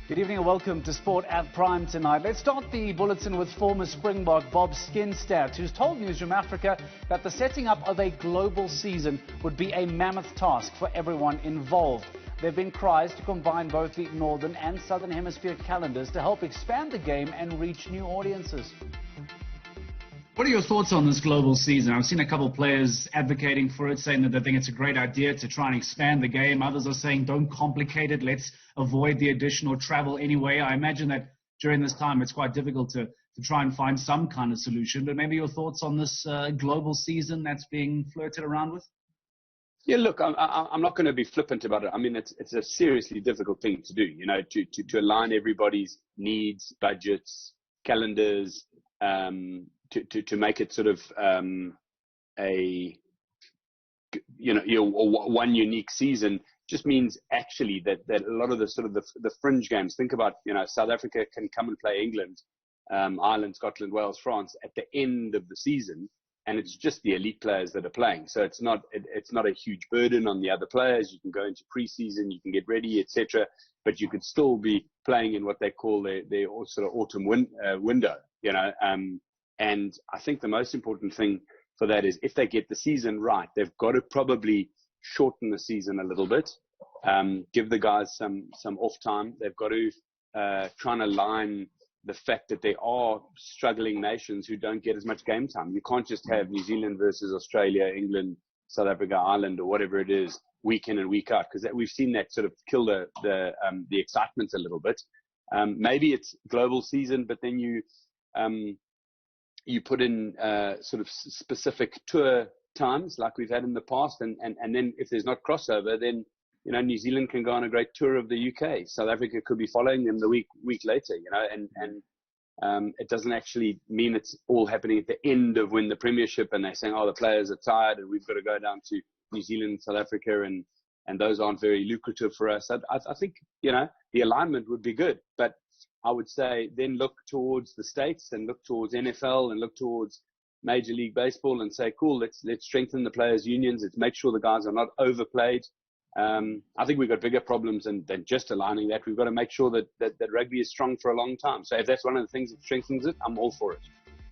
Good evening and welcome to Sport at Prime tonight. Let's start the bulletin with former Springbok Bob Skinstad, who's told Newzroom Afrika that the setting up of a global season would be a mammoth task for everyone involved. There have been cries to combine both the Northern and Southern Hemisphere calendars to help expand the game and reach new audiences. What are your thoughts on this global season? I've seen a couple of players advocating for it, saying that they think it's a great idea to try and expand the game. Others are saying don't complicate it, let's avoid the additional travel anyway. I imagine that during this time it's quite difficult to try and find some kind of solution, but maybe your thoughts on this global season that's being flirted around with? Yeah, look, I'm not going to be flippant about it. I mean, it's a seriously difficult thing to do, you know, to align everybody's needs, budgets, calendars, to make it sort of one unique season just means actually that a lot of the sort of the fringe games. Think about, you know, South Africa can come and play England, Ireland, Scotland, Wales, France at the end of the season, and it's just the elite players that are playing. So it's not a huge burden on the other players. You can go into preseason, you can get ready, etc. But you could still be playing in what they call their sort of autumn window, you know. And I think the most important thing for that is if they get the season right, they've got to probably shorten the season a little bit, give the guys some off time. They've got to try and align the fact that there are struggling nations who don't get as much game time. You can't just have New Zealand versus Australia, England, South Africa, Ireland, or whatever it is, week in and week out, because we've seen that sort of kill the excitement a little bit. Maybe it's global season, but then you put in sort of specific tour times like we've had in the past, and then if there's not crossover, then, you know, New Zealand can go on a great tour of the UK. South Africa could be following them the week later, you know, and it doesn't actually mean it's all happening at the end of when the Premiership and they're saying, oh, the players are tired and we've got to go down to New Zealand, South Africa, and those aren't very lucrative for us. I think, you know, the alignment would be good, but I would say then look towards the States and look towards NFL and look towards Major League Baseball and say, cool, let's strengthen the players' unions. Let's make sure the guys are not overplayed. I think we've got bigger problems than just aligning that. We've got to make sure that rugby is strong for a long time. So if that's one of the things that strengthens it, I'm all for it.